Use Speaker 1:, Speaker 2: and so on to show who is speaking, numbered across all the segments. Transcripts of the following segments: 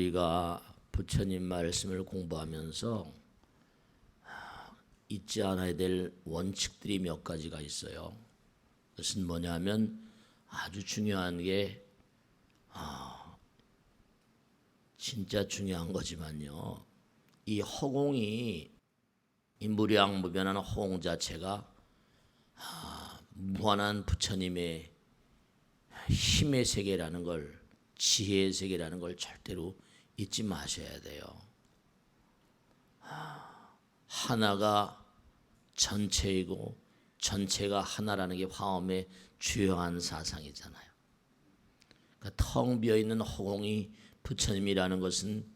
Speaker 1: 우리가 부처님 말씀을 공부하면서 잊지 않아야 될 원칙들이 몇 가지가 있어요. 그것은 뭐냐면 아주 중요한 게 진짜 중요한 거지만요. 이 허공이 이 무량무변한 허공 자체가 무한한 부처님의 힘의 세계라는 걸, 지혜의 세계라는 걸 절대로 잊지 마셔야 돼요. 하나가 전체이고 전체가 하나라는 게 화엄의 주요한 사상이잖아요. 그러니까 텅 비어있는 허공이 부처님이라는 것은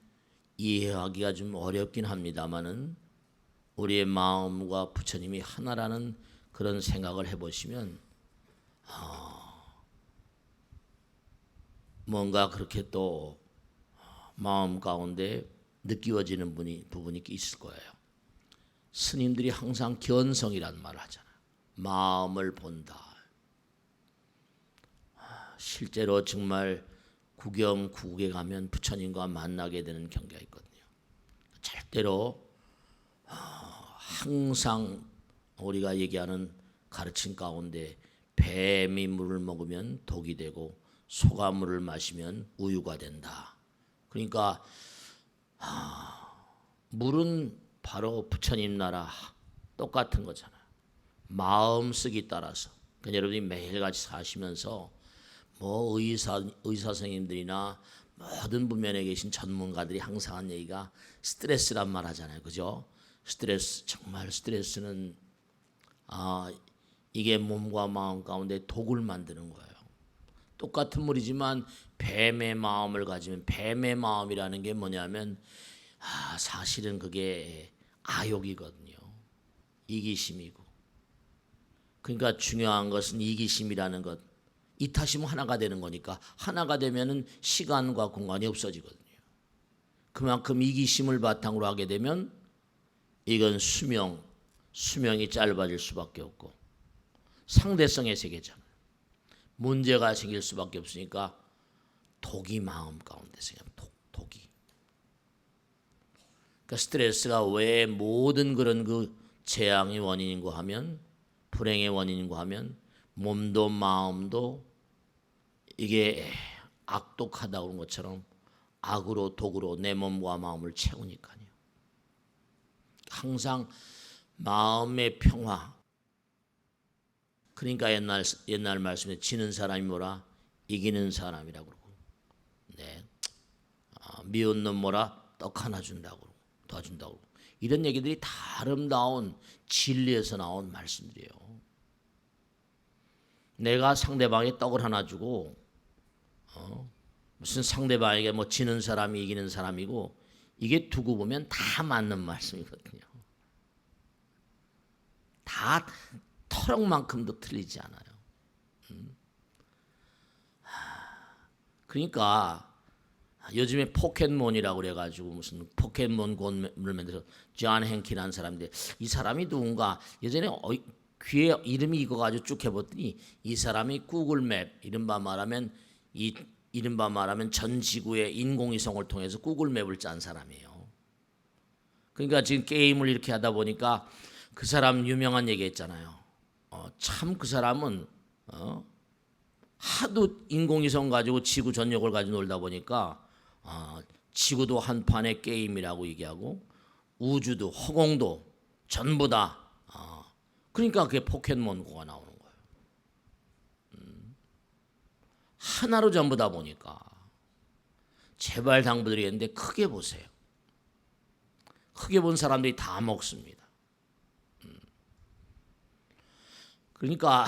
Speaker 1: 이해하기가 좀 어렵긴 합니다마는 우리의 마음과 부처님이 하나라는 그런 생각을 해보시면 뭔가 그렇게 또 마음 가운데 느껴지는 부분이 있을 거예요. 스님들이 항상 견성이란 말을 하잖아요. 마음을 본다. 실제로 정말 구경구국에 가면 부처님과 만나게 되는 경계가 있거든요. 절대로 항상 우리가 얘기하는 가르침 가운데 뱀이 물을 먹으면 독이 되고 소가 물을 마시면 우유가 된다. 그러니까 물은 바로 부처님 나라 똑같은 거잖아요. 마음 쓰기 따라서. 그러니까 여러분이 매일같이 사시면서 뭐 의사 선생님들이나 모든 분야에 계신 전문가들이 항상 하는 얘기가 스트레스란 말 하잖아요. 그죠? 스트레스, 정말 스트레스는 이게 몸과 마음 가운데 독을 만드는 거예요. 똑같은 물이지만 뱀의 마음을 가지면, 뱀의 마음이라는 게 뭐냐면 사실은 그게 아욕이거든요. 이기심이고. 그러니까 중요한 것은 이기심이라는 것. 이타심은 하나가 되는 거니까 하나가 되면은 시간과 공간이 없어지거든요. 그만큼 이기심을 바탕으로 하게 되면 이건 수명이 짧아질 수밖에 없고 상대성의 세계잖아요. 문제가 생길 수밖에 없으니까 독이 마음 가운데 생깁니다. 독이. 그러니까 스트레스가 왜 모든 그런 그 재앙의 원인인고 하면, 불행의 원인인고 하면 몸도 마음도 이게 악독하다고 그런 것처럼 악으로 독으로 내 몸과 마음을 채우니까요. 항상 마음의 평화. 그러니까 옛날 말씀에 지는 사람이 뭐라? 이기는 사람이라고 그러고, 네. 미운 놈 뭐라? 떡 하나 준다고 그러고, 도와준다고 그러고. 이런 얘기들이 다 아름다운 진리에서 나온 말씀들이에요. 내가 상대방에 떡을 하나 주고 무슨 상대방에게 뭐 지는 사람이 이기는 사람이고, 이게 두고 보면 다 맞는 말씀이거든요. 다 터럭만큼도 틀리지 않아요. 그러니까 요즘에 포켓몬이라고 그래가지고 무슨 포켓몬 곤을 만들어서 존 행키라는 사람인데, 이 사람이 누군가 예전에 귀에 이름이 익어가지고 쭉 해봤더니 이 사람이 구글맵, 이른바 말하면 전 지구의 인공위성을 통해서 구글맵을 짠 사람이에요. 그러니까 지금 게임을 이렇게 하다 보니까 그 사람 유명한 얘기 했잖아요. 참 그 사람은 하도 인공위성 가지고 지구 전역을 가지고 놀다 보니까 지구도 한 판의 게임이라고 얘기하고 우주도 허공도 전부 다 그러니까 그게 포켓몬고가 나오는 거예요. 하나로 전부 다 보니까 제발 당부드리겠는데 크게 보세요. 크게 본 사람들이 다 먹습니다. 그러니까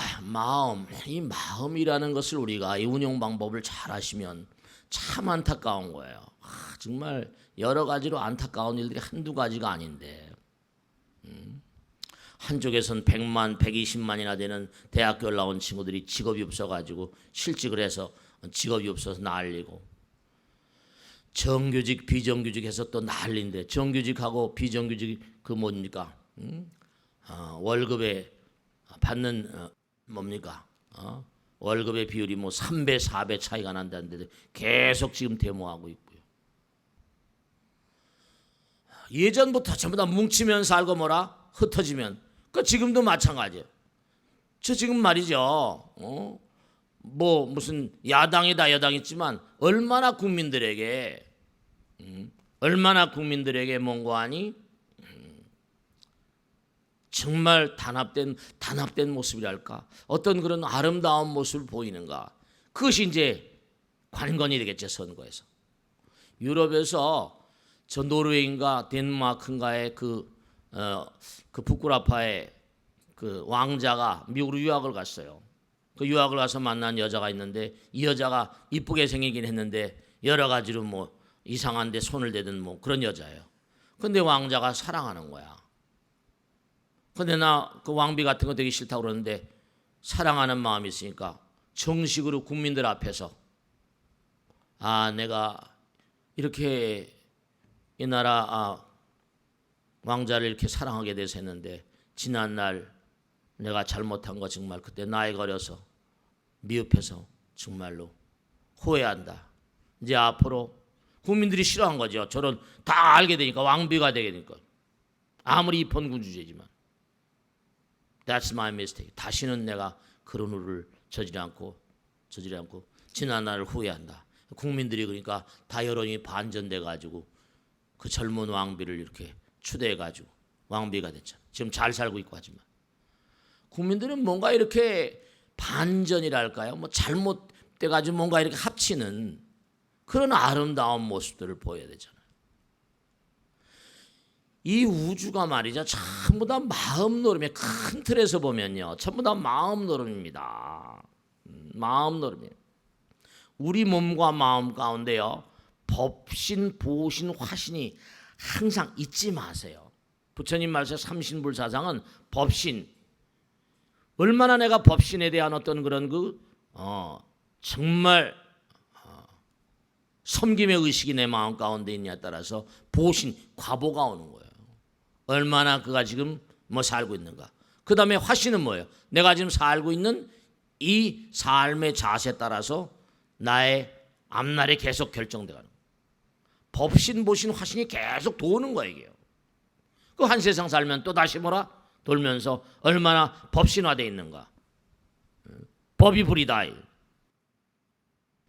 Speaker 1: 이 마음이라는 것을 우리가 이 운용 방법을 잘 하시면 참 안타까운 거예요. 정말 여러 가지로 안타까운 일들이 한두 가지가 아닌데, 한쪽에선 100만, 120만이나 되는 대학교를 나온 친구들이 직업이 없어가지고 실직을 해서 직업이 없어서 난리고, 정규직, 비정규직 해서 또 난리인데, 정규직하고 비정규직 그 뭡니까? 월급에 받는 뭡니까? 월급의 비율이 뭐 3배, 4배 차이가 난다는데 계속 지금 데모하고 있고요. 예전부터 전부 다 뭉치면 살고 뭐라 흩어지면. 그 지금도 마찬가지예요. 저 지금 말이죠. 뭐 무슨 야당이다 여당 있지만 얼마나 국민들에게 뭔고하니 정말 단합된 모습이랄까, 어떤 그런 아름다운 모습을 보이는가. 그것이 이제 관건이 되겠죠, 선거에서. 유럽에서 저 노르웨이인가 덴마크인가의 그 부쿠라파의 그 왕자가 미국으로 유학을 갔어요. 그 유학을 가서 만난 여자가 있는데, 이 여자가 이쁘게 생기긴 했는데 여러 가지로 뭐 이상한데 손을 대든 뭐 그런 여자예요. 근데 왕자가 사랑하는 거야. 근데 나 그 왕비 같은 거 되게 싫다고 그러는데 사랑하는 마음이 있으니까 정식으로 국민들 앞에서 내가 이렇게 이 나라 왕자를 이렇게 사랑하게 돼서 했는데 지난날 내가 잘못한 거 정말 그때 나이가 어려서 미흡해서 정말로 후회한다. 이제 앞으로 국민들이 싫어한 거죠. 저런 다 알게 되니까, 왕비가 되게 되니까. 아무리 입헌군 주제지만. That's my mistake. 다시는 내가 그런 후를 저지르지 않고 지난날을 후회한다. 국민들이 그러니까 다 여론이 반전돼 가지고 그 젊은 왕비를 이렇게 추대해 가지고 왕비가 됐잖아. 지금 잘 살고 있고 하지만 국민들은 뭔가 이렇게 반전이랄까요? 뭐 잘못돼 가지고 뭔가 이렇게 합치는 그런 아름다운 모습들을 보여야 되잖아요. 이 우주가 말이죠, 전부 다 마음 노름이에요. 큰 틀에서 보면요, 전부 다 마음 노름입니다. 마음 노름이에요. 우리 몸과 마음 가운데요, 법신, 보신, 화신이 항상 잊지 마세요. 부처님 말씀 삼신불사상은 법신, 얼마나 내가 법신에 대한 어떤 그런 정말 섬김의 의식이 내 마음 가운데 있냐에 따라서 보신, 과보가 오는 거예요. 얼마나 그가 지금 뭐 살고 있는가. 그 다음에 화신은 뭐예요? 내가 지금 살고 있는 이 삶의 자세에 따라서 나의 앞날이 계속 결정되는 거예요. 법신, 보신, 화신이 계속 도는 거예요. 이게요. 그 한 세상 살면 또 다시 뭐라? 돌면서 얼마나 법신화되어 있는가. 법이 불이다.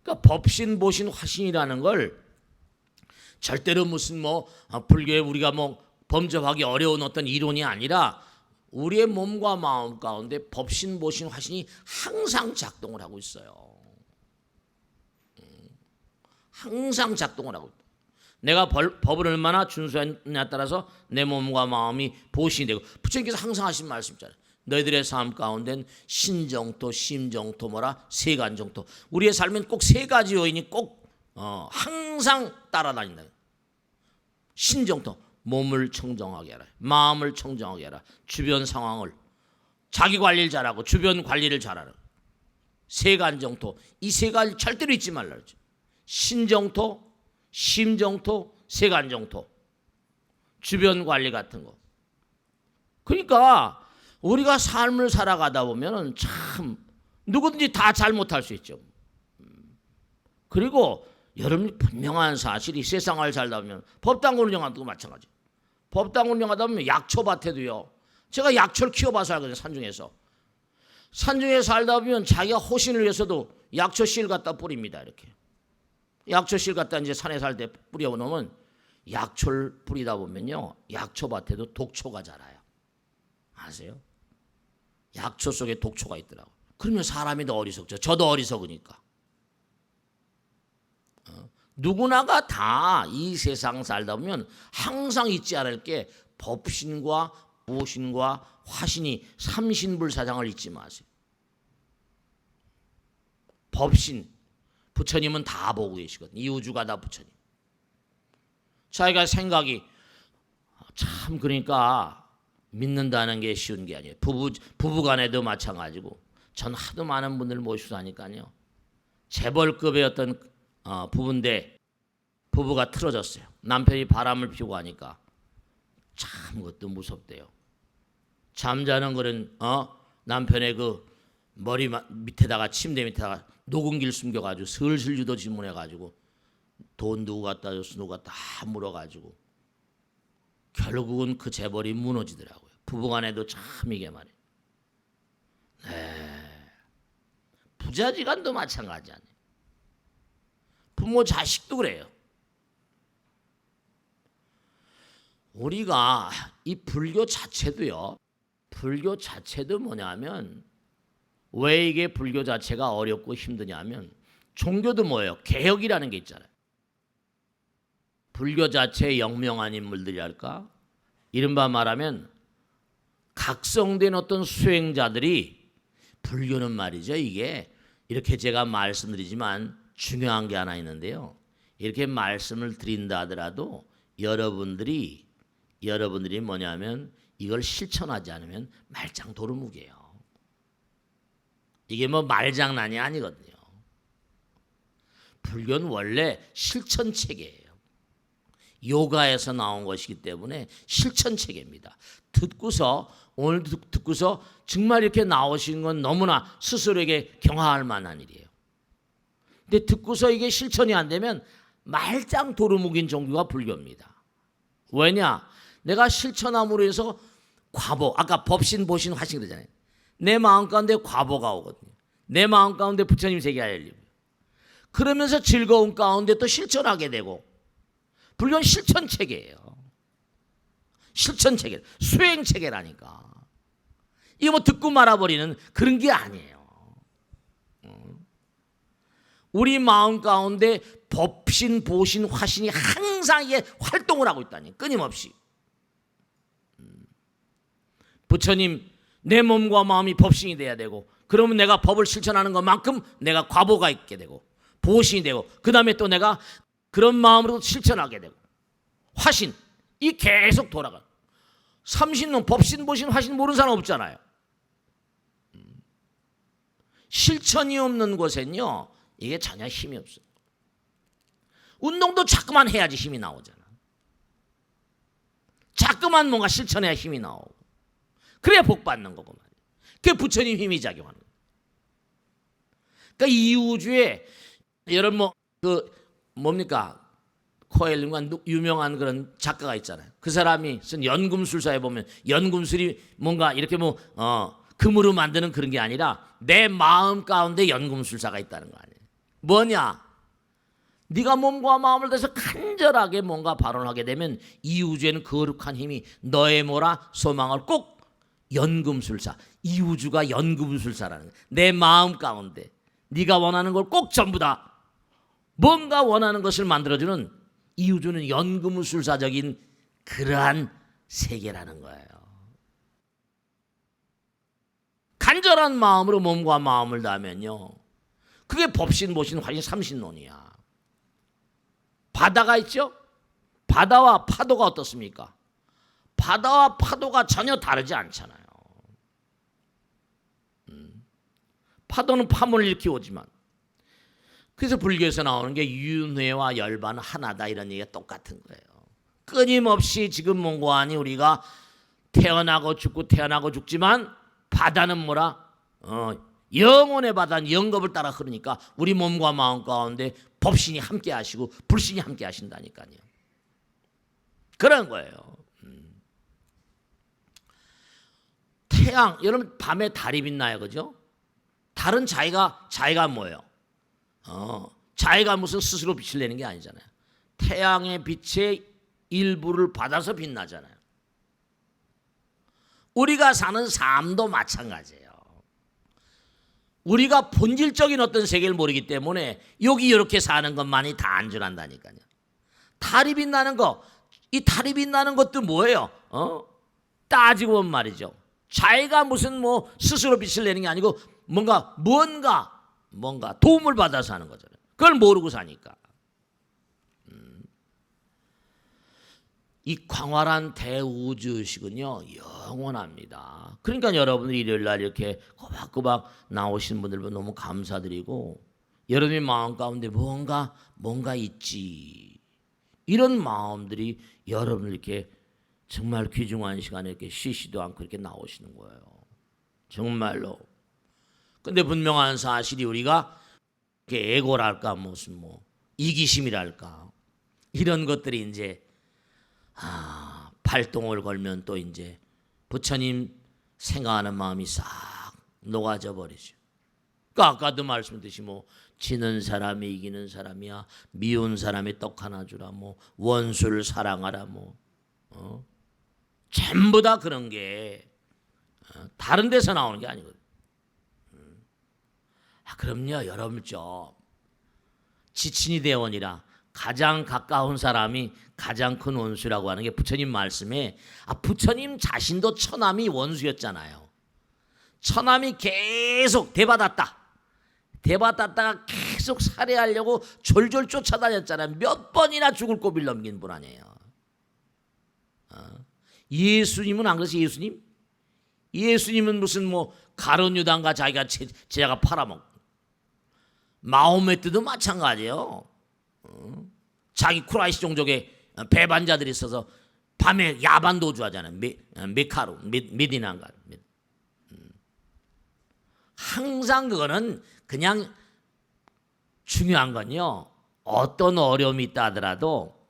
Speaker 1: 그러니까 법신, 보신, 화신이라는 걸 절대로 무슨 불교에 우리가 범접하기 어려운 어떤 이론이 아니라 우리의 몸과 마음 가운데 법신, 보신, 화신이 항상 작동을 하고 있어요. 항상 작동을 하고 있다. 내가 법을 얼마나 준수했냐에 따라서 내 몸과 마음이 보신이 되고, 부처님께서 항상 하신 말씀 있잖아요. 너희들의 삶 가운데는 신정토, 심정토, 세간정토. 우리의 삶은 꼭 세 가지 요인이 꼭 항상 따라다닌다. 신정토, 몸을 청정하게 하라. 마음을 청정하게 하라. 주변 상황을, 자기 관리를 잘하고 주변 관리를 잘하라. 세간정토, 이 세 가지 절대로 잊지 말라 그러죠. 신정토, 심정토, 세간정토, 주변 관리 같은 거. 그러니까 우리가 삶을 살아가다 보면은 참 누구든지 다 잘못할 수 있죠. 그리고 여러분이 분명한 사실이, 세상을 살다 보면 법당을 운영하는 것도 마찬가지. 법당을 운영하다 보면 약초밭에도요, 제가 약초를 키워봐서 알거든요. 산중에 살다 보면 자기가 호신을 위해서도 약초씨를 갖다 뿌립니다. 이렇게 약초씨를 갖다 이제 산에 살 때 뿌려놓으면, 약초를 뿌리다 보면요, 약초밭에도 독초가 자라요. 아세요? 약초 속에 독초가 있더라고요. 그러면 사람이 더 어리석죠. 저도 어리석으니까. 누구나가 다 이 세상 살다 보면 항상 잊지 않을 게 법신과 보신과 화신이 삼신불사상을 잊지 마세요. 법신, 부처님은 다 보고 계시거든요. 이 우주가 다 부처님. 자기가 생각이 참, 그러니까 믿는다는 게 쉬운 게 아니에요. 부부간에도 마찬가지고, 전 하도 많은 분들 모시고 다니까요, 재벌급의 어떤 부부인데 부부가 틀어졌어요. 남편이 바람을 피우고 하니까 참 그것도 무섭대요. 잠자는 거는 남편의 그 머리 밑에다가, 침대 밑에다가 녹음기를 숨겨가지고 슬슬 유도 질문해가지고 돈 누구 갖다 줬어, 누가 다 물어가지고 결국은 그 재벌이 무너지더라고요. 부부간에도 참 이게 말이에요. 부자지간도 마찬가지 아니에요. 부모 자식도 그래요. 우리가 이 불교 자체도요. 불교 자체도 뭐냐면 왜 이게 불교 자체가 어렵고 힘드냐면 종교도 뭐예요? 개혁이라는 게 있잖아요. 불교 자체의 영명한 인물들이랄까? 이른바 말하면 각성된 어떤 수행자들이 불교는 말이죠. 이게 이렇게 제가 말씀드리지만 중요한 게 하나 있는데요. 이렇게 말씀을 드린다 하더라도 여러분들이 뭐냐면 이걸 실천하지 않으면 말짱 도루묵이에요. 이게 뭐 말장난이 아니거든요. 불교는 원래 실천 체계예요. 요가에서 나온 것이기 때문에 실천 체계입니다. 오늘 듣고서 정말 이렇게 나오신 건 너무나 스스로에게 경화할 만한 일이에요. 근데 듣고서 이게 실천이 안 되면 말짱 도루묵인 종교가 불교입니다. 왜냐? 내가 실천함으로 해서 과보, 아까 법신, 보신, 화신 그러잖아요. 내 마음 가운데 과보가 오거든요. 내 마음 가운데 부처님 세계가 열리고 그러면서 즐거움 가운데 또 실천하게 되고 불교는 실천 체계예요. 실천 체계, 수행 체계라니까. 이거 뭐 듣고 말아버리는 그런 게 아니에요. 우리 마음 가운데 법신, 보신, 화신이 항상 이게 활동을 하고 있다니 끊임없이. 부처님 내 몸과 마음이 법신이 돼야 되고 그러면 내가 법을 실천하는 것만큼 내가 과보가 있게 되고 보신이 되고 그 다음에 또 내가 그런 마음으로 실천하게 되고 화신 이 계속 돌아가. 삼신론 법신, 보신, 화신 모르는 사람 없잖아요. 실천이 없는 곳엔요 이게 전혀 힘이 없어요. 운동도 자꾸만 해야지 힘이 나오잖아. 자꾸만 뭔가 실천해야 힘이 나오고 그래야 복 받는 거고 말이에요. 그게 부처님 힘이 작용하는 거예요. 그러니까 이 우주에 여러분 뭡니까? 코엘린과 유명한 그런 작가가 있잖아요. 그 사람이 쓴 연금술사에 보면 연금술이 뭔가 이렇게 금으로 만드는 그런 게 아니라 내 마음 가운데 연금술사가 있다는 거 아니에요. 뭐냐? 네가 몸과 마음을 다해서 간절하게 뭔가 발언하게 되면 이 우주에는 거룩한 힘이 너의 뭐라 소망을 꼭 연금술사. 이 우주가 연금술사라는 거예요. 내 마음 가운데 네가 원하는 걸 꼭 전부 다 뭔가 원하는 것을 만들어주는 이 우주는 연금술사적인 그러한 세계라는 거예요. 간절한 마음으로 몸과 마음을 다하면요. 그게 법신, 보신, 화신, 삼신론이야. 바다가 있죠? 바다와 파도가 어떻습니까? 바다와 파도가 전혀 다르지 않잖아요. 파도는 파문을 일으켜 오지만 그래서 불교에서 나오는 게 윤회와 열반은 하나다 이런 얘기가 똑같은 거예요. 끊임없이 지금 몽고하니 우리가 태어나고 죽고 태어나고 죽지만 바다는 뭐라? 영혼의 바다는 영겁을 따라 흐르니까 우리 몸과 마음 가운데 법신이 함께 하시고 불신이 함께 하신다니까요. 그런 거예요. 태양, 여러분 밤에 달이 빛나요, 그죠? 달은 자기가 뭐예요? 자기가 무슨 스스로 빛을 내는 게 아니잖아요. 태양의 빛의 일부를 받아서 빛나잖아요. 우리가 사는 삶도 마찬가지예요. 우리가 본질적인 어떤 세계를 모르기 때문에 여기 이렇게 사는 것만이 다 안전한다니까요. 달이 빛나는 거, 이 달이 빛나는 것도 뭐예요? 따지고 보면 말이죠. 자기가 무슨 스스로 빛을 내는 게 아니고 뭔가 도움을 받아서 하는 거잖아요. 그걸 모르고 사니까. 이 광활한 대우주의식은요 영원합니다. 그러니까 여러분들이 일요일날 이렇게 꼬박꼬박 나오시는 분들 너무 감사드리고 여러분의 마음 가운데 뭔가 있지 이런 마음들이 여러분을 이렇게 정말 귀중한 시간에 이렇게 쉬지도 않고 이렇게 나오시는 거예요. 정말로. 근데 분명한 사실이 우리가 이렇게 에고랄까 무슨 이기심이랄까 이런 것들이 이제 발동을 걸면 또 이제 부처님 생각하는 마음이 싹 녹아져 버리죠. 그러니까 아까도 말씀드렸듯이 뭐 지는 사람이 이기는 사람이야, 미운 사람이 떡 하나 주라, 뭐 원수를 사랑하라, 뭐 전부 다 그런 게 다른 데서 나오는 게 아니거든요. 그럼요, 여러분 지친이 대원이라 가장 가까운 사람이 가장 큰 원수라고 하는 게 부처님 말씀에, 부처님 자신도 처남이 원수였잖아요. 처남이 계속 대받았다가 계속 살해하려고 졸졸 쫓아다녔잖아요. 몇 번이나 죽을 고비를 넘긴 분 아니에요. 예수님은 안 그러세요? 예수님은 무슨 뭐 가룟 유다인가 자기가 제자가 팔아먹고, 마호메트도 마찬가지예요. 자기 쿠라이시 종족의 배반자들이 있어서 밤에 야반 도주하잖아요. 메카로 메디나인가. 항상 그거는 그냥 중요한 건요, 어떤 어려움이 있다 하더라도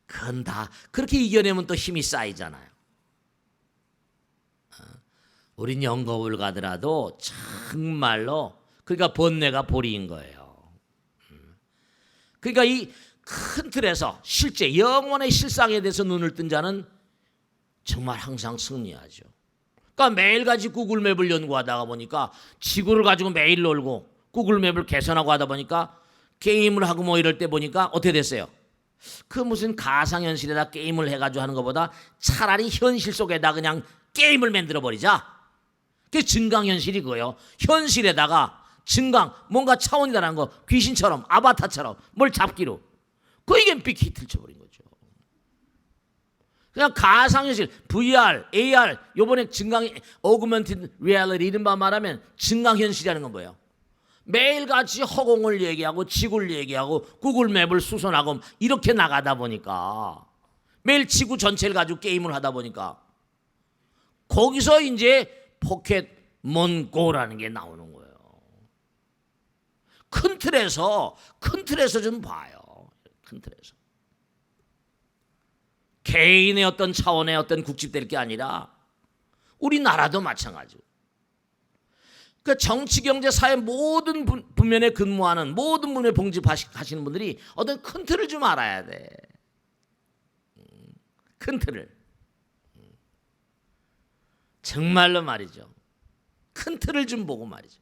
Speaker 1: 그건 다 그렇게 이겨내면 또 힘이 쌓이잖아요. 우린 영겁을 가더라도 정말로 그러니까 번뇌가 보리인 거예요. 그러니까 이 큰 틀에서 실제 영원의 실상에 대해서 눈을 뜬 자는 정말 항상 승리하죠. 그러니까 매일같이 구글맵을 연구하다가 보니까 지구를 가지고 매일 놀고 구글맵을 개선하고 하다 보니까 게임을 하고 뭐 이럴 때 보니까 어떻게 됐어요? 그 무슨 가상현실에다 게임을 해가지고 하는 것보다 차라리 현실 속에다 그냥 게임을 만들어 버리자. 그게 증강현실이 그거예요. 현실에다가 증강, 뭔가 차원이 다른 거, 귀신처럼 아바타처럼 뭘 잡기로, 이게 빅히트를 쳐버린 거죠. 그냥 가상현실, VR, AR, 요번에 증강, Augmented Reality 이른바 말하면 증강현실이라는 건 뭐예요? 매일같이 허공을 얘기하고 지구를 얘기하고 구글맵을 수선하고 이렇게 나가다 보니까 매일 지구 전체를 가지고 게임을 하다 보니까 거기서 이제 포켓몬고라는 게 나오는 거예요. 큰 틀에서 좀 봐요. 큰 틀에서. 개인의 어떤 차원의 어떤 국집될 게 아니라 우리나라도 마찬가지고. 그러니까 정치, 경제, 사회 모든 분면에 근무하는 모든 분야에 봉집하시는 분들이 어떤 큰 틀을 좀 알아야 돼. 큰 틀을. 정말로 말이죠. 큰 틀을 좀 보고 말이죠.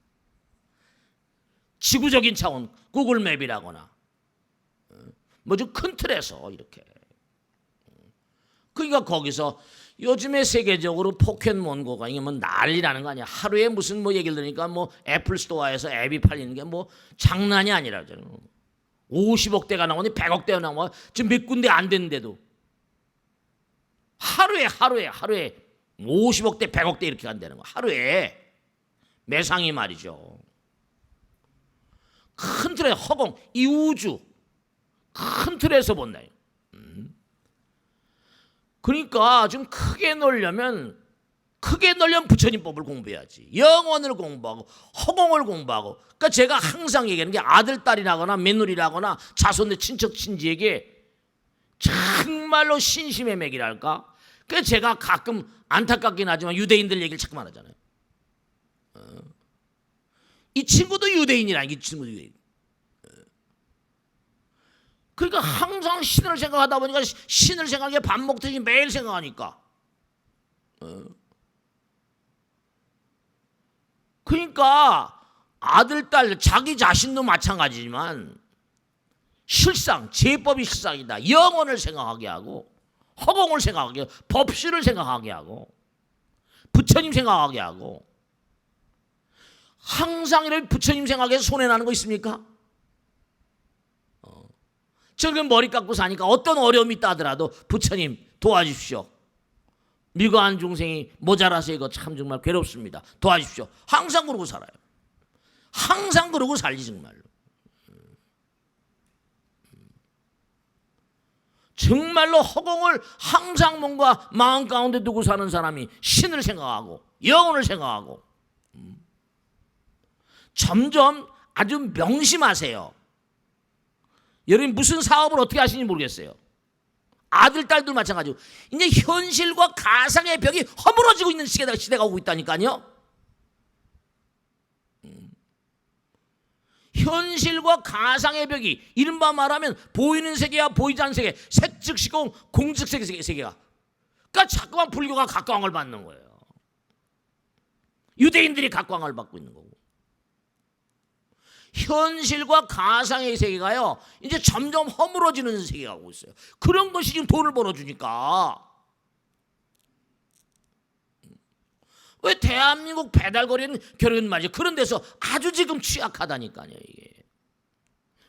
Speaker 1: 지구적인 차원, 구글맵이라거나 뭐 좀 큰 틀에서 이렇게. 그러니까 거기서 요즘에 세계적으로 포켓몬고가 이게 뭐 난리라는 거 아니야. 하루에 무슨 뭐 얘기를 들으니까 뭐 애플 스토어에서 앱이 팔리는 게 뭐 장난이 아니라잖아요. 50억 대가 나오니 100억 대가 나와. 지금 몇 군데 안 됐는데도 하루에 50억 대 100억 대 이렇게 간다는 거. 하루에 매상이 말이죠. 큰 틀에 허공, 이 우주 큰 틀에서 본다. 그러니까 좀 크게 놀려면 부처님법을 공부해야지. 영원을 공부하고 허공을 공부하고. 그러니까 제가 항상 얘기하는 게 아들, 딸이라거나 며느리라거나 자손의 친척, 친지에게 정말로 신심의 맥이랄까. 그래서 제가 가끔 안타깝긴 하지만 유대인들 얘기를 자꾸만 하잖아요. 이 친구도 유대인이라, 이 친구도 유대인. 그러니까 항상 신을 생각하다 보니까 신을 생각하기에 밥 먹듯이 매일 생각하니까. 그러니까 아들, 딸, 자기 자신도 마찬가지지만 실상, 제법이 실상이다. 영혼을 생각하게 하고 허공을 생각하게 하고 법실을 생각하게 하고 부처님 생각하게 하고. 항상 이렇게 부처님 생각해서 손해나는 거 있습니까? 저는 머리 깎고 사니까 어떤 어려움이 있다 하더라도 부처님 도와주십시오. 미거한 중생이 모자라서 이거 참 정말 괴롭습니다. 도와주십시오. 항상 그러고 살아요. 항상 그러고 살지 정말로. 정말로 허공을 항상 뭔가 마음 가운데 두고 사는 사람이 신을 생각하고 영혼을 생각하고. 점점 아주 명심하세요. 여러분 무슨 사업을 어떻게 하시는지 모르겠어요. 아들, 딸들 마찬가지고 이제 현실과 가상의 벽이 허물어지고 있는 시대가 오고 있다니까요. 현실과 가상의 벽이 이른바 말하면 보이는 세계와 보이지 않는 세계, 색즉 시공, 공즉 세계가, 그러니까 자꾸만 불교가 각광을 받는 거예요. 유대인들이 각광을 받고 있는 거고, 현실과 가상의 세계가요 이제 점점 허물어지는 세계가 오고 있어요. 그런 것이 지금 돈을 벌어주니까. 왜 대한민국 배달거리는 결혼 말이죠. 그런 데서 아주 지금 취약하다니까요. 이게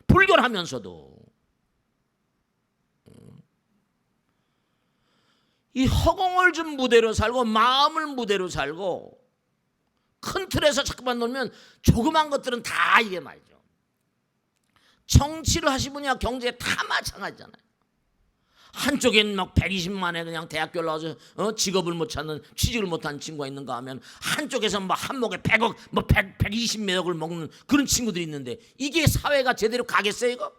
Speaker 1: 불교를 하면서도 이 허공을 좀 무대로 살고 마음을 무대로 살고 큰 틀에서 자꾸만 놀면 조그만 것들은 다 이게 말이죠. 정치를 하시느냐 경제 다 마찬가지잖아요. 한쪽엔 막 120만에 그냥 대학교 나와서 직업을 못 찾는, 취직을 못하는 친구가 있는가 하면 한쪽에서 막 한몫에 100억, 뭐 120몇억을 먹는 그런 친구들이 있는데 이게 사회가 제대로 가겠어요 이거?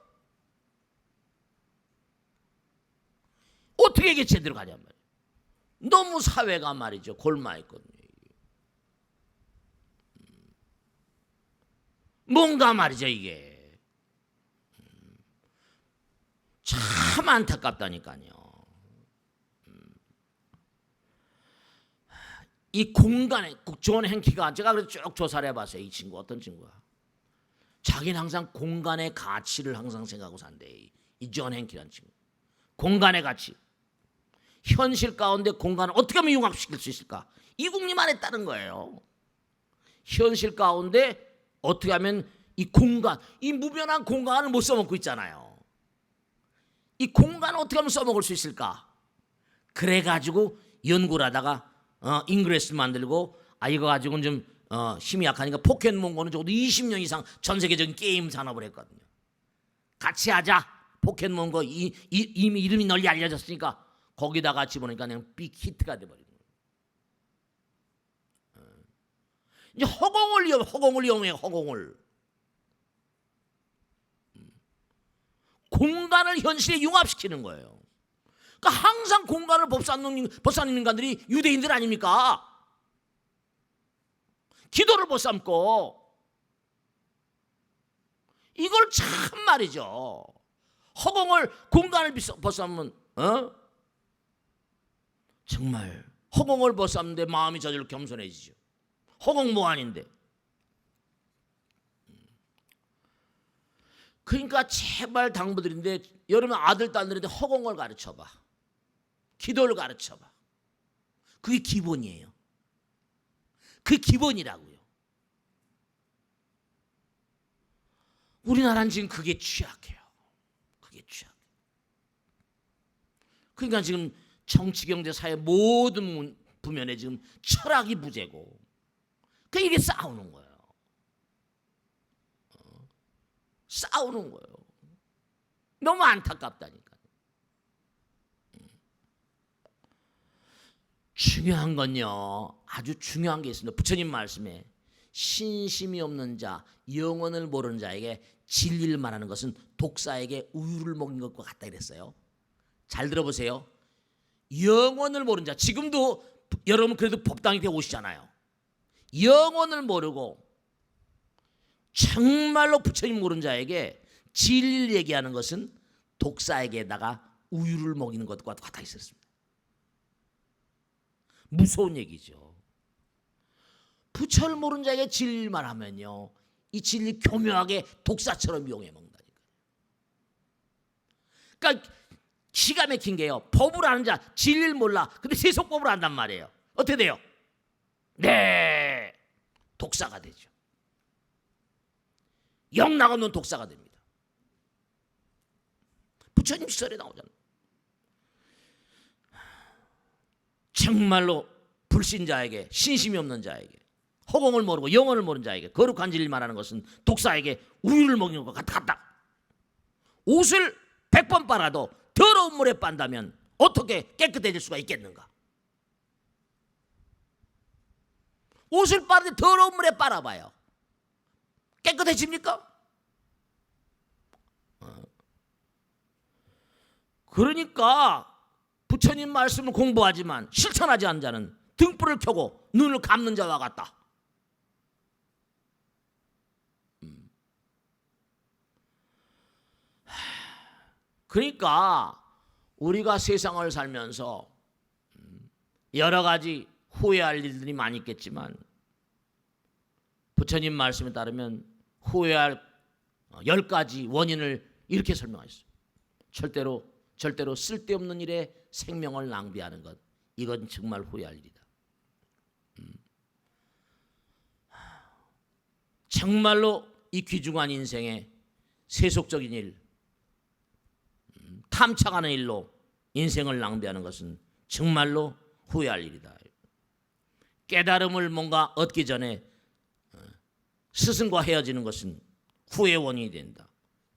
Speaker 1: 어떻게 이게 제대로 가냔 말이에요. 너무 사회가 말이죠 골마있거든요. 뭔가 말이죠 이게. 참 안타깝다니까요. 이 공간에 존 행키가, 제가 그래서 쭉 조사를 해봤어요. 이 친구 어떤 친구야? 자기는 항상 공간의 가치를 항상 생각하고 산대. 이 존 행키라는 친구. 공간의 가치. 현실 가운데 공간을 어떻게 하면 융합시킬 수 있을까? 이국님 안에 따른 거예요. 현실 가운데 어떻게 하면 이 공간, 이 무변한 공간을 못 써먹고 있잖아요. 이 공간을 어떻게 하면 써먹을 수 있을까? 그래가지고 연구를 하다가 잉그레스 만들고 이거 가지고는 좀 힘이 약하니까 포켓몬고는 적어도 20년 이상 전 세계적인 게임 산업을 했거든요. 같이 하자. 포켓몬고 이미 이름이 널리 알려졌으니까 거기다가 집어넣으니까 그냥 빅 히트가 돼버린 거예요. 이제 허공을 이용해요. 허공을. 공간을 현실에 융합시키는 거예요. 그러니까 항상 공간을 벗삼는 인간들이 유대인들 아닙니까? 기도를 벗삼고 이걸 참 말이죠. 허공을 공간을 벗삼으면 정말 허공을 벗삼는데 마음이 저절로 겸손해지죠. 허공 무한인데. 그러니까 제발 당부드린데 여러분 아들 딸들한테 허공을 가르쳐봐. 기도를 가르쳐봐. 그게 기본이에요. 그게 기본이라고요. 우리나라는 지금 그게 취약해요. 그게 취약해요. 그러니까 지금 정치, 경제, 사회 모든 부면에 지금 철학이 부재고 그 이게 싸우는 거예요. 싸우는 거예요. 너무 안타깝다니까. 중요한 건요, 아주 중요한 게 있습니다. 부처님 말씀에 신심이 없는 자, 영혼을 모르는 자에게 진리를 말하는 것은 독사에게 우유를 먹는 것과 같다 이랬어요. 잘 들어보세요. 영혼을 모르는 자, 지금도 여러분 그래도 법당에 오시잖아요. 영혼을 모르고 정말로 부처님 모르는 자에게 진리를 얘기하는 것은 독사에게다가 우유를 먹이는 것과 같아 있었습니다. 무서운 얘기죠. 부처를 모르는 자에게 진리를 말하면요, 이 진리 교묘하게 독사처럼 이용해 먹는다니까요. 그러니까 기가 막힌 게요, 법을 아는 자 진리를 몰라. 근데 세속법을 안단 말이에요. 어떻게 돼요? 네, 독사가 되죠. 영 나가면 독사가 됩니다. 부처님 시설에 나오잖아요. 정말로 불신자에게, 신심이 없는 자에게, 허공을 모르고 영혼을 모르는 자에게 거룩한 진리를 말하는 것은 독사에게 우유를 먹이는 것 같다. 옷을 100번 빨아도 더러운 물에 빤다면 어떻게 깨끗해질 수가 있겠는가? 옷을 빨는데 더러운 물에 빨아봐요. 깨끗해집니까? 그러니까 부처님 말씀을 공부하지만 실천하지 않는 자는 등불을 켜고 눈을 감는 자와 같다. 그러니까 우리가 세상을 살면서 여러 가지 후회할 일들이 많이 있겠지만 부처님 말씀에 따르면 후회할 10가지 원인을 이렇게 설명하셨어요. 절대로 쓸데없는 일에 생명을 낭비하는 것, 이건 정말 후회할 일이다. 정말로 이 귀중한 인생에 세속적인 일, 탐착하는 일로 인생을 낭비하는 것은 정말로 후회할 일이다. 깨달음을 뭔가 얻기 전에 스승과 헤어지는 것은 후회의 원인이 된다.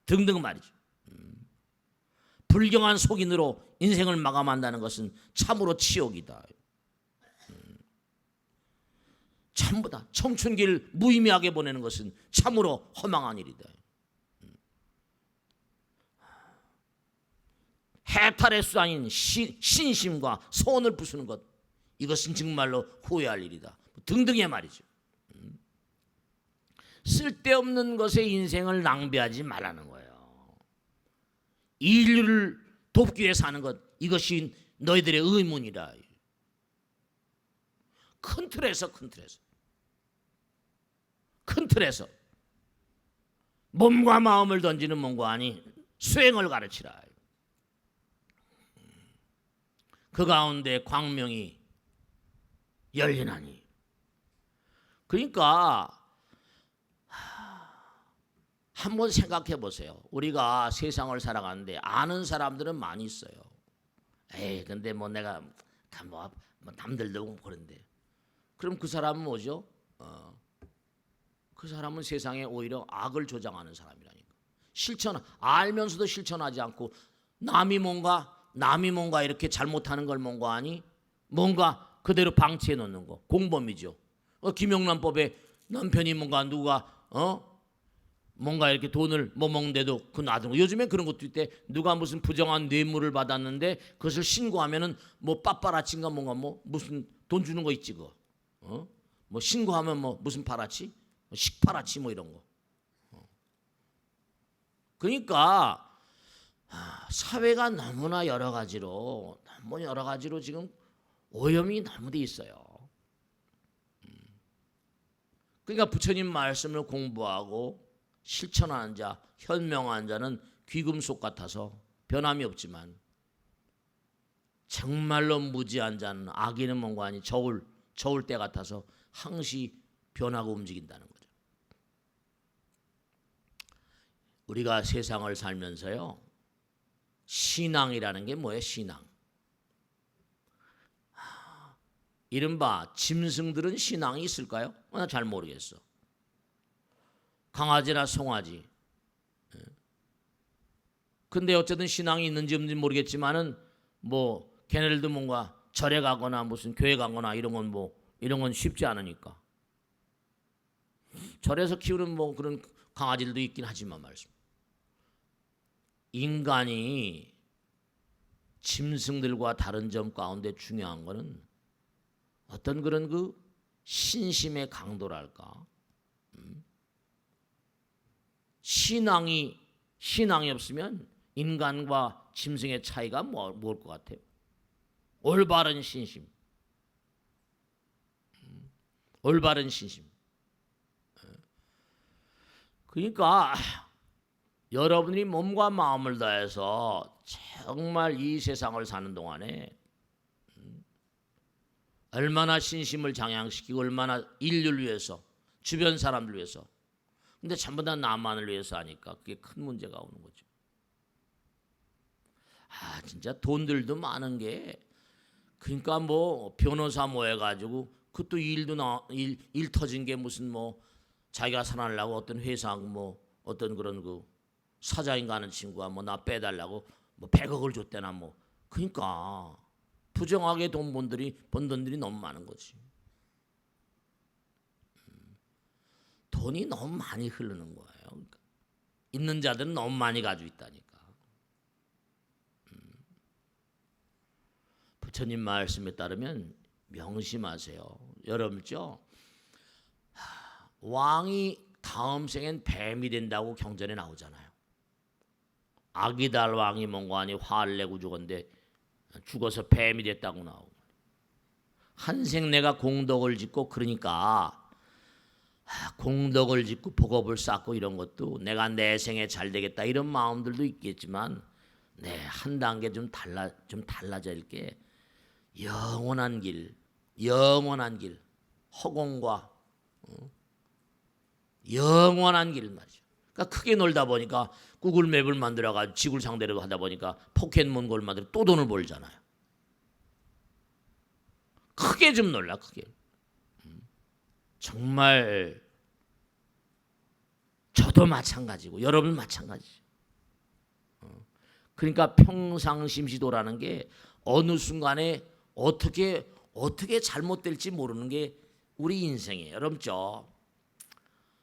Speaker 1: 등등 말이죠. 불경한 속인으로 인생을 마감한다는 것은 참으로 치욕이다. 전부 다 청춘기를 무의미하게 보내는 것은 참으로 허망한 일이다. 해탈의 수단인 신심과 소원을 부수는 것, 이것은 정말로 후회할 일이다. 등등의 말이죠. 쓸데없는 것에 인생을 낭비하지 말라는 거예요. 인류를 돕기 위해 사는 것, 이것이 너희들의 의문이라. 큰 틀에서 몸과 마음을 던지는 몸과 아니 수행을 가르치라. 그 가운데 광명이 열리나니. 그러니까 한번 생각해 보세요. 우리가 세상을 살아가는데 아는 사람들은 많이 있어요. 에이, 근데 뭐 내가 뭐 남들도 그런데. 그럼 그 사람은 뭐죠? 그 사람은 세상에 오히려 악을 조장하는 사람이라니까. 알면서도 실천하지 않고 남이 뭔가 이렇게 잘못하는 걸 뭔가 아니 뭔가 그대로 방치해 놓는 거 공범이죠. 김영란법에 남편이 누가 뭔가 이렇게 돈을 먹는데도 그 놔두는 거. 요즘에 그런 것도 있대. 누가 무슨 부정한 뇌물을 받았는데 그것을 신고하면은 뭐 빠빠라치인가 무슨 돈 주는 거 있지 그거. 뭐 신고하면 무슨 파라치? 식파라치 이런 거. 그러니까 사회가 너무나 여러 가지로 지금 오염이 너무 돼 있어요. 그러니까 부처님 말씀을 공부하고 실천하는 자, 현명한 자는 귀금속 같아서 변함이 없지만 정말로 무지한 자는 악인은 뭔가 아니 저울 때 같아서 항시 변하고 움직인다는 거죠. 우리가 세상을 살면서요, 신앙이라는 게 뭐예요? 신앙. 이른바 짐승들은 신앙이 있을까요? 나 잘 모르겠어. 강아지나 송아지. 근데 어쨌든 신앙이 있는지 없는지 모르겠지만은 걔네들도 뭔가 절에 가거나 무슨 교회 가거나 이런 건 쉽지 않으니까. 절에서 키우는 그런 강아지들도 있긴 하지만 말씀. 인간이 짐승들과 다른 점 가운데 중요한 거는 어떤 그런 그 신심의 강도랄까. 신앙이 없으면 인간과 짐승의 차이가 뭘 것 같아요? 올바른 신심. 올바른 신심. 그러니까 여러분이 몸과 마음을 다해서 정말 이 세상을 사는 동안에 얼마나 신심을 장양시키고 얼마나 인류를 위해서 주변 사람들 위해서 근데 전부 다 나만을 위해서 하니까 그게 큰 문제가 오는 거죠. 진짜 돈들도 많은 게 그러니까 변호사 해가지고 그것도 일 터진 게 무슨 자기가 살아나려고 어떤 회사 어떤 그런 그 사장인가 하는 친구가 나 빼달라고 100억을 줬대나 그러니까 부정하게 번 돈들이 너무 많은 거지. 돈이 너무 많이 흐르는 거예요. 그러니까 있는 자들은 너무 많이 가지고 있다니까. 부처님 말씀에 따르면 명심하세요. 여러분죠. 왕이 다음 생엔 뱀이 된다고 경전에 나오잖아요. 아기달 왕이 몽고하니 화를 내고 죽었는데 죽어서 뱀이 됐다고 나오고, 한생 내가 공덕을 짓고, 그러니까 공덕을 짓고 복업을 쌓고 이런 것도 내가 내 생에 잘 되겠다 이런 마음들도 있겠지만, 한 단계 좀 달라질 게 영원한 길, 허공과 영원한 길 말이죠. 그러니까 크게 놀다 보니까 구글 맵을 만들어가지고 지구를 상대로 하다 보니까 포켓몬고를 만들어 또 돈을 벌잖아요. 크게 좀 놀라, 크게. 정말 저도 마찬가지고 여러분 마찬가지죠. 그러니까 평상심시도라는 게 어느 순간에 어떻게 잘못될지 모르는 게 우리 인생이에요. 여러분죠.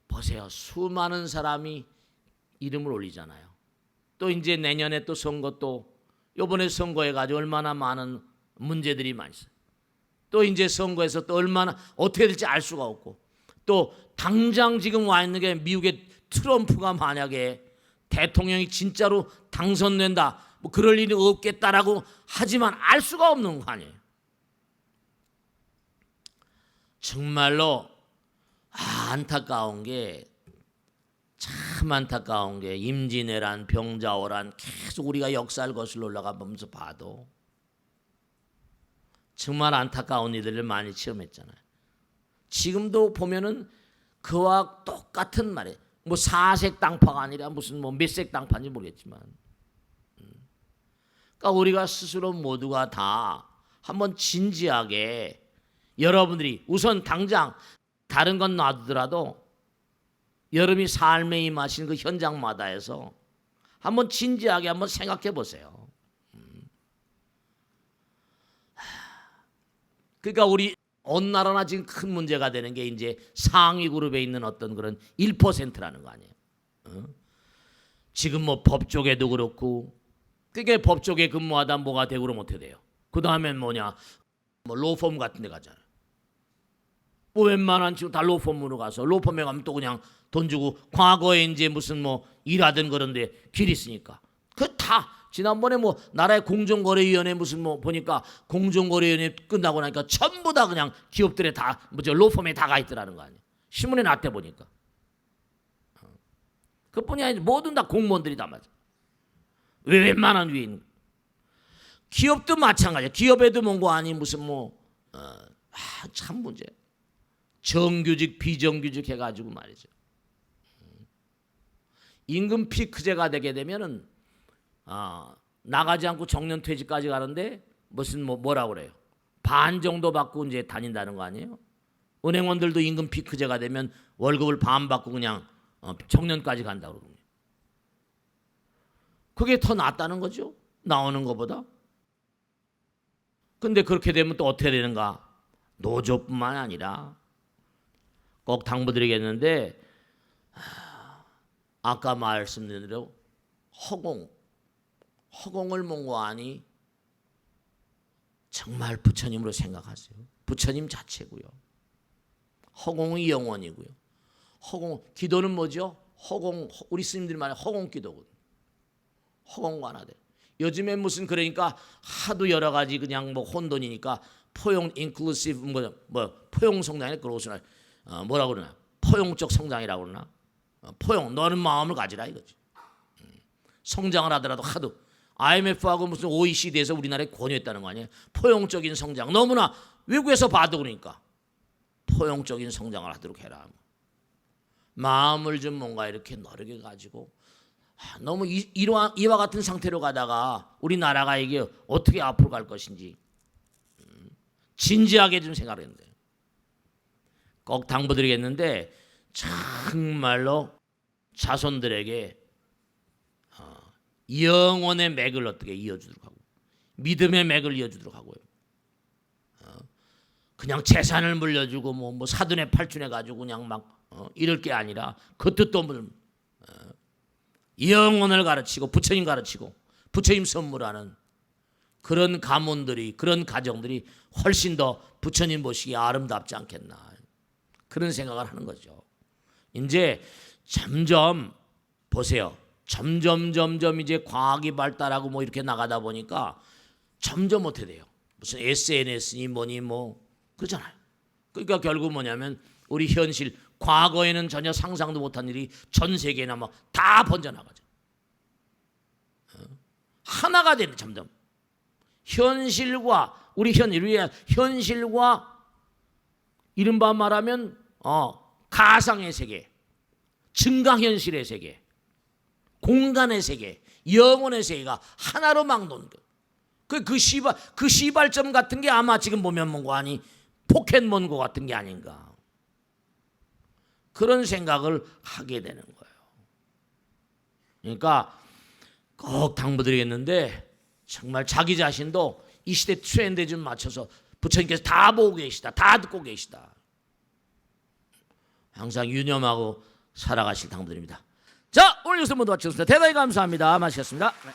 Speaker 1: 보세요. 수많은 사람이 이름을 올리잖아요. 또 이제 내년에 또 선거, 또 이번에 선거해 가지고 얼마나 많은 문제들이 많이 있어요. 또 이제 선거에서 또 얼마나 어떻게 될지 알 수가 없고, 또 당장 지금 와 있는 게 미국의 트럼프가 만약에 대통령이 진짜로 당선된다, 뭐 그럴 일이 없겠다라고 하지만 알 수가 없는 거 아니에요. 정말로 안타까운 게, 참 안타까운 게, 임진왜란, 병자호란 계속 우리가 역사를 거슬러 올라가면서 봐도 정말 안타까운 일들을 많이 체험했잖아요. 지금도 보면은 그와 똑같은 말이에요. 뭐 사색 당파가 아니라 무슨 뭐 몇색 당파인지 모르겠지만, 그러니까 우리가 스스로 모두가 다 한번 진지하게, 여러분들이 우선 당장 다른 건 놔두더라도 여러분이 삶에 임하신 그 현장마다에서 한번 진지하게 한번 생각해 보세요. 그러니까 우리 어느 나라나 지금 큰 문제가 되는 게 이제 상위 그룹에 있는 어떤 그런 1%라는 거 아니에요. 지금 뭐 법조계도 그렇고, 그게 법조계 근무하다 뭐가 되고 그러면 어떻게 돼요? 그 다음엔 뭐냐, 뭐 로펌 같은 데 가잖아요. 뭐 웬만한 지금 다 로펌으로 가서, 로펌에 가면 또 그냥 돈 주고, 과거에 이제 무슨 뭐 일하던 그런데 길 있으니까 그 다 지난번에 뭐 나라의 공정거래위원회 무슨 뭐 보니까 공정거래위원회 끝나고 나니까 전부 다 그냥 기업들에 다 뭐죠, 로펌에 다 가 있더라는 거 아니에요. 신문에 났대 보니까. 그뿐이 아니라 모든 다 공무원들이 다 맞아. 왜 웬만한 위인. 기업도 마찬가지야. 기업에도 뭔가 아니 무슨 참 문제. 정규직 비정규직 해가지고 말이죠. 임금 피크제가 되게 되면은 나가지 않고 정년퇴직까지 가는데 무슨 뭐라고 그래요? 반 정도 받고 이제 다닌다는 거 아니에요? 은행원들도 임금 피크제가 되면 월급을 반 받고 그냥 정년까지 간다고 그러거든요. 그게 더 낫다는 거죠, 나오는 것보다. 근데 그렇게 되면 또 어떻게 되는가? 노조뿐만 아니라 꼭 당부드리겠는데, 아까 말씀드린 대로 허공을 몽고하니 정말 부처님으로 생각하세요. 부처님 자체고요. 허공이 영원이고요. 기도는 뭐죠? 우리 스님들이 말하는 허공 기도거든요. 허공과 하나 돼. 요즘에 무슨 그러니까 하도 여러 가지 그냥 뭐 혼돈이니까 포용 인클루시브 포용 성장이 그러고서 뭐라고 그러나, 포용적 성장이라고 그러나, 포용, 너는 마음을 가지라 이거지. 성장을 하더라도 하도 IMF하고 무슨 OECD에서 우리나라에 권유했다는 거 아니에요? 포용적인 성장. 너무나 외국에서 봐도 그러니까 포용적인 성장을 하도록 해라. 마음을 좀 뭔가 이렇게 너르게 가지고, 너무 이와 같은 상태로 가다가 우리나라가 이게 어떻게 앞으로 갈 것인지 진지하게 좀 생각을 했는데, 꼭 당부드리겠는데, 정말로 자손들에게 영혼의 맥을 어떻게 이어주도록 하고, 믿음의 맥을 이어주도록 하고요. 그냥 재산을 물려주고 뭐 사돈의 팔촌해 가지고 그냥 막 이럴 게 아니라, 그 뜻도 영혼을 가르치고 부처님 가르치고 부처님 선물하는 그런 가문들이, 그런 가정들이 훨씬 더 부처님 보시기에 아름답지 않겠나, 그런 생각을 하는 거죠. 이제 점점 보세요. 점점 이제 과학이 발달하고 뭐 이렇게 나가다 보니까 점점 어떻게 돼요? 무슨 SNS니 뭐니 뭐 그러잖아요. 그러니까 결국 뭐냐면 우리 현실, 과거에는 전혀 상상도 못한 일이 전 세계나 뭐 다 번져나가죠. 하나가 되는, 점점 현실과 우리의 현실과 이른바 말하면 가상의 세계, 증강현실의 세계, 공간의 세계, 영혼의 세계가 하나로 막 노는 거. 그 시발점 같은 게 아마 지금 보면 뭔가 아니 포켓몬고 같은 게 아닌가, 그런 생각을 하게 되는 거예요. 그러니까 꼭 당부드리겠는데 정말 자기 자신도 이 시대 트렌드에 좀 맞춰서 부처님께서 다 보고 계시다, 다 듣고 계시다, 항상 유념하고 살아가실 당부드립니다. 자, 오늘 여기서 모두 마치겠습니다. 대단히 감사합니다. 마치겠습니다. 네.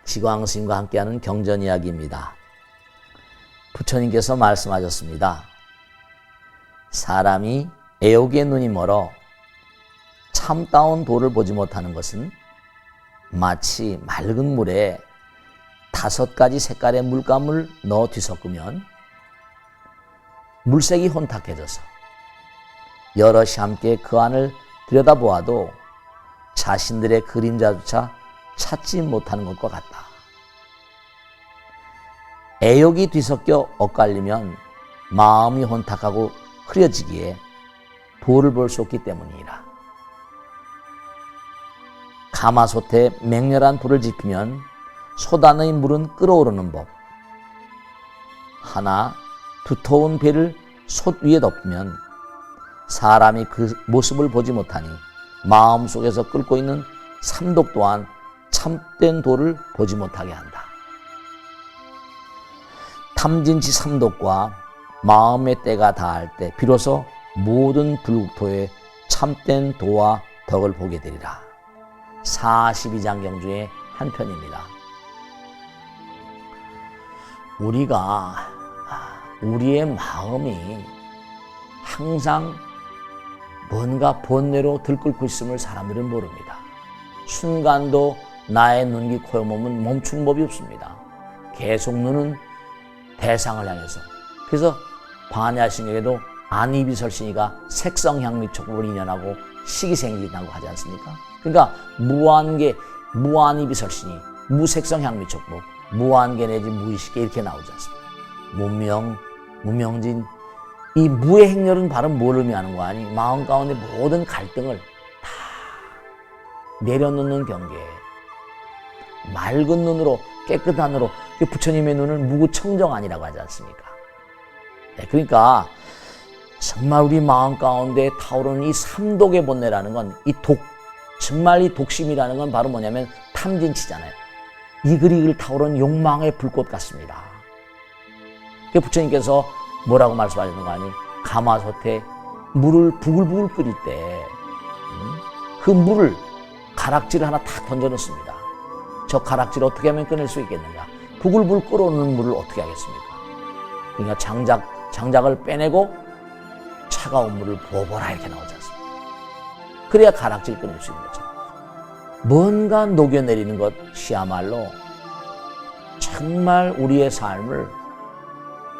Speaker 2: 지광 스님과 함께하는 경전 이야기입니다. 부처님께서 말씀하셨습니다. 사람이 애욕의 눈이 멀어 참다운 도를 보지 못하는 것은 마치 맑은 물에 5가지 색깔의 물감을 넣어 뒤섞으면 물색이 혼탁해져서 여럿이 함께 그 안을 들여다보아도 자신들의 그림자조차 찾지 못하는 것과 같다. 애욕이 뒤섞여 엇갈리면 마음이 혼탁하고 흐려지기에 도를 볼 수 없기 때문이라. 가마솥에 맹렬한 불을 지피면 솥안의 물은 끓어오르는 법. 하나 두터운 배를 솥 위에 덮으면 사람이 그 모습을 보지 못하니 마음속에서 끓고 있는 삼독 또한 참된 도를 보지 못하게 한다. 탐진치 삼독과 마음의 때가 닿을 때 비로소 모든 불국토의 참된 도와 덕을 보게 되리라. 42장경 중에 한 편입니다. 우리가 우리의 마음이 항상 뭔가 본뇌로 들끓고 있음을 사람들은 모릅니다. 순간도 나의 눈, 귀, 코, 몸은 멈춘 법이 없습니다. 계속 눈은 대상을 향해서. 그래서 반야신경에도 안이비설신이가 색성향미촉법을 인연하고 식이생기라고 하지 않습니까? 그러니까 무한계, 무안이비설신이 무색성향미촉법, 무한계 내지 무의식계 이렇게 나오지 않습니까? 무명, 무명진, 이 무의 행렬은 바로 뭘 의미하는 거 아니? 마음 가운데 모든 갈등을 다 내려놓는 경계. 맑은 눈으로, 깨끗한 눈으로, 부처님의 눈은 무구청정안이라고 하지 않습니까? 네, 그러니까 정말 우리 마음 가운데 타오르는 이 삼독의 본뇌라는 건, 이 독, 정말 이 독심이라는 건 바로 뭐냐면 탐진치잖아요. 이글이글 타오르는 욕망의 불꽃 같습니다. 부처님께서 뭐라고 말씀하셨는 거 아니? 가마솥에 물을 부글부글 끓일 때 그 물을 가락지를 하나 탁 던져 넣습니다. 저 가락지를 어떻게 하면 꺼낼 수 있겠는가? 부글부글 끓어오는 물을 어떻게 하겠습니까? 그러니까 장작을 빼내고 차가운 물을 부어보라 이렇게 나오지 않습니까? 그래야 가락지를 꺼낼 수 있는 거죠. 뭔가 녹여내리는 것이야말로 정말 우리의 삶을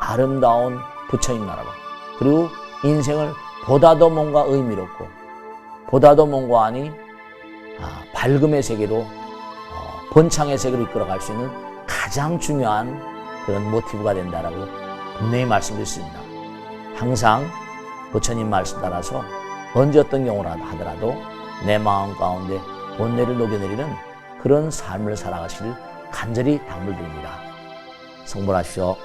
Speaker 2: 아름다운 부처님 나라로, 그리고 인생을 보다 더 뭔가 의미롭고 보다 더 뭔가 아니 밝음의 세계로, 번창의 세계로 이끌어갈 수 있는 가장 중요한 그런 모티브가 된다라고 분명히 말씀드렸습니다. 항상 부처님 말씀 따라서 언제 어떤 경우라 하더라도 내 마음 가운데 본뇌를 녹여내리는 그런 삶을 살아가시길 간절히 당부드립니다. 성불하십시오.